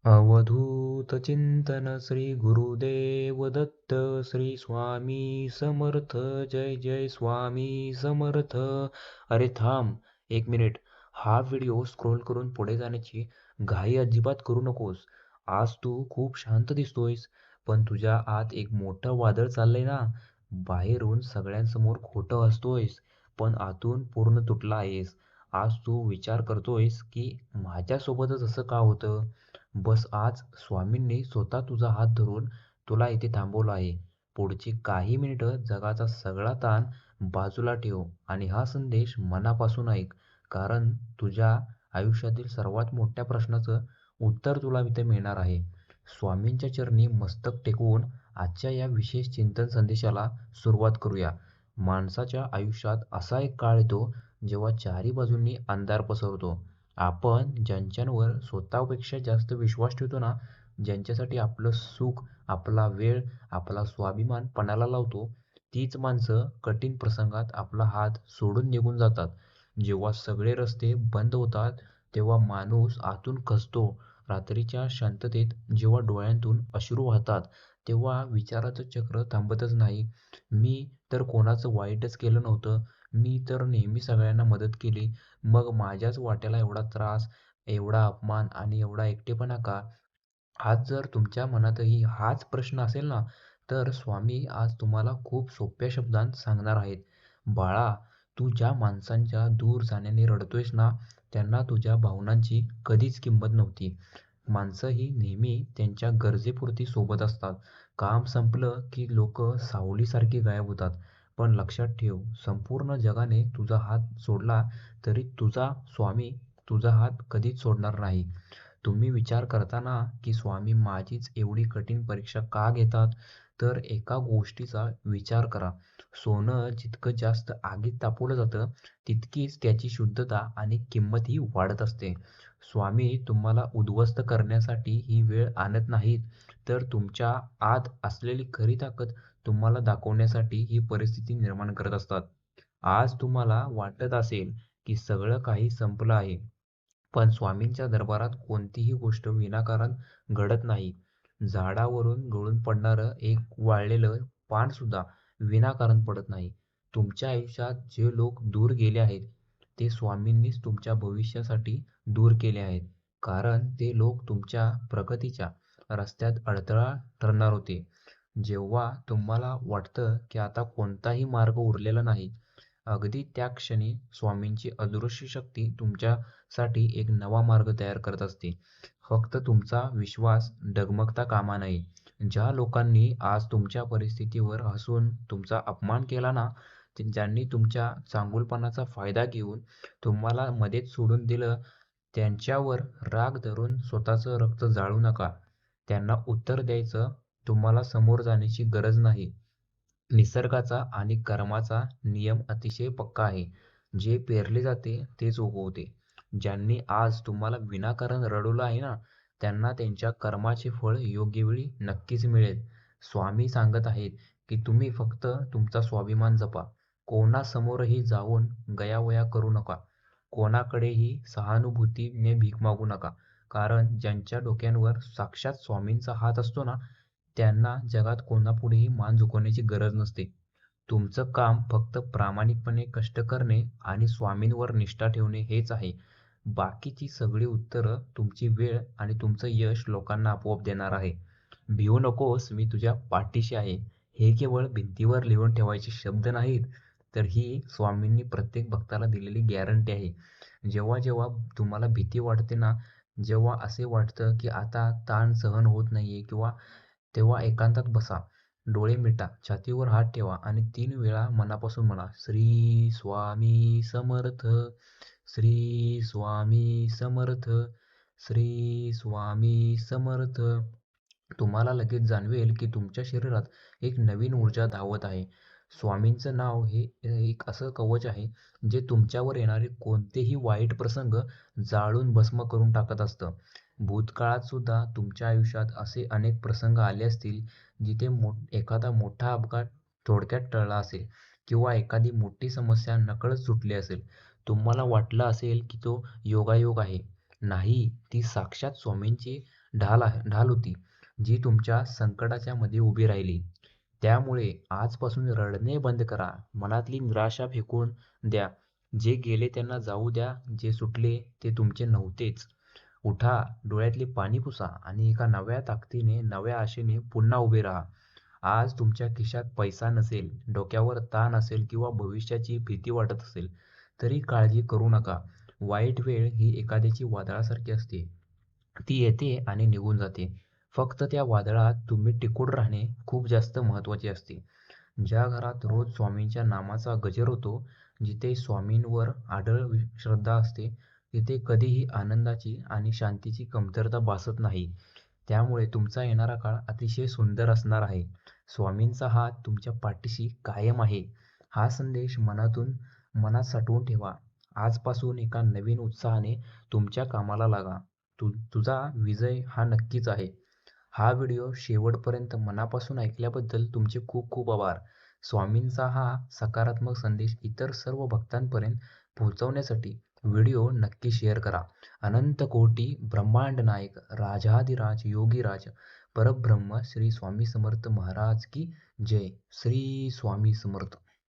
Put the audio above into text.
अवधूत चिंतन श्री गुरुदेव दत्त श्री स्वामी समर्थ. जय जय स्वामी समर्थ. अरे थांब, 1 मिनिट. हा व्हिडिओ स्क्रोल करून पुढे जाण्याची घाई अजिबात करू नकोस. आज तू खूप शांत दिसतोयस, पण तुझ्या आत एक मोठं वादळ चाललंय ना. बाहेरून सगळ्यांसमोर खोटं असतोयस, पण आतून पूर्ण तुटला आहेस. आज तू विचार करतोयस की माझ्यासोबतच असं का होतं. बस, आज स्वामींनी स्वतः तुझा हात धरून तुला इथे थांबवलं आहे. पुढची काही मिनिटं जगाचा सगळा ताण बाजूला ठेव आणि हा संदेश मनापासून ऐक. कारण तुझ्या आयुष्यातील सर्वात मोठ्या प्रश्नाचं उत्तर तुला इथे मिळणार आहे. स्वामींच्या चरणी मस्तक टेकवून आजच्या या विशेष चिंतन संदेशाला सुरुवात करूया. माणसाच्या आयुष्यात असा एक काळ येतो जेव्हा चारी बाजूंनी अंधार पसरतो. आपण ज्यांच्यावर स्वतःपेक्षा जास्त विश्वास ठेवतो ना, ज्यांच्यासाठी आपलं सुख, आपला वेळ, आपला स्वाभिमान पणाला लावतो, तीच माणसं कठीण प्रसंगात आपला हात सोडून निघून जातात. जेव्हा सगळे रस्ते बंद होतात, तेव्हा माणूस आतून खचतो. रात्रीच्या शांततेत जेव्हा डोळ्यांतून अश्रू वाहतात, तेव्हा विचाराचं चक्र थांबतच नाही. मी तर कोणाचं वाईटच केलं नव्हतं. मी तर नेहमी सगळ्यांना मदत केली. मग माझ्याच वाट्याला एवढा त्रास, एवढा अपमान आणि एवढा एकटेपणा का? आज जर तुमच्या मनातही हाच प्रश्न असेल ना, तर स्वामी आज तुम्हाला खूप सोप्या शब्दांत सांगणार आहेत. बाळा, तू ज्या माणसांच्या दूर जाण्याने रडतोयस ना, त्यांना तुझ्या भावनांची कधीच किंमत नव्हती. माणसं ही नेहमी त्यांच्या गरजेपुरती सोबत असतात. काम संपलं की लोक सावलीसारखी गायब होतात. पण लक्षात ठेव, संपूर्ण जगाने तुझा हात सोडला तरी तुझा स्वामी तुझा हात कधीच सोडणार नाही. तुम्ही विचार करता ना, की स्वामी माझीच एवढी कठीण परीक्षा का घेतात? तर एका गोष्टीचा विचार करा. सोनं जितकं जास्त आगीत तापवलं जातं, तितकीच त्याची शुद्धता आणि किंमतही वाढत असते. स्वामी तुम्हाला उद्ध्वस्त करण्यासाठी ही वेळ आणत नाहीत, तर तुमच्या आत असलेली खरी ताकद तुम्हाला दाखवण्यासाठी ही परिस्थिती निर्माण करत असतात. आज तुम्हाला वाटत असेल, की सगळं काही संपलं आहे. पण स्वामींच्या दरबारात कोणतीही गोष्ट विनाकारण घडत नाही. झाडावरून गळून पडणारं एक वाळलेलं पान सुद्धा विनाकारण पडत नाही. तुमच्या आयुष्यात जे लोक दूर गेले आहेत, ते स्वामींनीच तुमच्या भविष्यासाठी दूर केले आहेत. कारण ते लोक तुमच्या प्रगतीच्या रस्त्यात अडथळा ठरणार होते. जेव्हा तुम्हाला वाटतं की आता कोणताही मार्ग उरलेला नाही, अगदी त्या क्षणी स्वामींची अदृश्य शक्ती तुमच्यासाठी एक नवा मार्ग तयार करत असते. फक्त तुमचा विश्वास डगमगता कामा नये. ज्या लोकांनी आज तुमच्या परिस्थितीवर हसून तुमचा अपमान केला ना, ज्यांनी तुमच्या चांगुलपणाचा फायदा घेऊन तुम्हाला मध्येच सोडून दिलं, त्यांच्यावर राग धरून स्वतःचं रक्त जाळू नका. त्यांना उत्तर द्यायचं तुम्हाला समोर जाण्याची गरज नाही. निसर्गाचा आणि कर्माचा नियम अतिशय पक्का आहे. जे पेरले जाते तेच उगवते. ज्यांनी आज तुम्हाला विनाकारण रडवलं आहे ना, त्यांना त्यांच्या कर्माचे फळ योग्य वेळी नक्कीच मिळेल. स्वामी सांगत आहेत की तुम्ही फक्त तुमचा स्वाभिमान जपा. कोणासमोरही जाऊन गयावया करू नका. कोणाकडेही सहानुभूतीने भीक मागू नका. कारण ज्यांच्या डोक्यांवर साक्षात स्वामींचा हात असतो ना, त्यांना जगात कोणापुढेही मान झुकवण्याची गरज नसते. तुमचं काम फक्त प्रामाणिकपणे कष्ट करणे आणि स्वामींवर निष्ठा ठेवणे हेच आहे. बाकीची सगळी उत्तरं तुमची वेळ आणि तुमचं यश लोकांना आपोआप देणार आहे. भिवू नकोस, मी तुझ्या पाठीशी आहे. हे केवळ भिंतीवर लिहून ठेवायचे शब्द नाहीत, तर ही स्वामींनी प्रत्येक भक्ताला दिलेली गॅरंटी आहे. जेव्हा जेव्हा तुम्हाला भीती वाटते ना, जेव्हा असे वाटतं की आता ताण सहन होत नाहीये, किंवा तेव्हा एकांतात बसा, डोळे मिटा, छातीवर हात ठेवा आणि 3 वेळा मनापासून म्हणा, श्री स्वामी समर्थ, श्री स्वामी समर्थ, श्री स्वामी समर्थ. तुम्हाला लगेच जाणवेल की तुमच्या शरीरात एक नवीन ऊर्जा धावत आहे. स्वामींचं नाव हे एक असं कवच आहे, जे तुमच्यावर येणारे कोणतेही वाईट प्रसंग जाळून भस्म करून टाकत असतं. भूतकाळात सुद्धा तुमच्या आयुष्यात असे अनेक प्रसंग आले असतील, जिथे एखादा मोठा अपघात थोडक्यात टळला असेल, किंवा एखादी मोठी समस्या नकळत सुटली असेल. तुम्हाला वाटलं असेल की तो योगायोग आहे. नाही, ती साक्षात स्वामींची ढाल होती, जी तुमच्या संकटाच्या मध्ये उभी राहिली. त्यामुळे आजपासून रडणे बंद करा. मनातली निराशा फेकून द्या. जे गेले त्यांना जाऊ द्या. जे सुटले ते तुमचे नव्हतेच. उठा, डोळ्यातले पाणी पुसा आणि एका नव्या ताकदीने, नव्या आशेने पुन्हा उभे राहा. आज तुमच्या खिशात पैसा नसेल, डोक्यावर ताण असेल किंवा भविष्याची भीती वाटत असेल, तरी काळजी करू नका. वाईट वेळ ही एखाद्याची वादळासारखी असते. ती येते आणि निघून जाते. फक्त त्या वादळात तुम्ही टिकून राहणे खूप जास्त महत्त्वाचे असते. ज्या घरात रोज स्वामींच्या नामाचा गजर होतो, जिथे स्वामींवर अढळ श्रद्धा असते, तिथे कधीही आनंदाची आणि शांतीची कमतरता भासत नाही. त्यामुळे तुमचा येणारा काळ अतिशय सुंदर असणार आहे. स्वामींचा हात तुमच्या पाठीशी कायम आहे. हा संदेश मनात साठवून ठेवा. आजपासून एका नवीन उत्साहाने तुमच्या कामाला लागा. तुझा विजय हा नक्कीच आहे. हा व्हिडिओ शेवटपर्यंत मनापासून ऐकल्याबद्दल तुमचे खूप खूप आभार. स्वामींचा हा सकारात्मक संदेश इतर सर्व भक्तांपर्यंत पोहोचवण्यासाठी व्हिडिओ नक्की शेअर करा. अनंत कोटी ब्रह्मांड नायक राजाधिराज योगीराज परब्रह्म श्री स्वामी समर्थ महाराज की जय. श्री स्वामी समर्थ.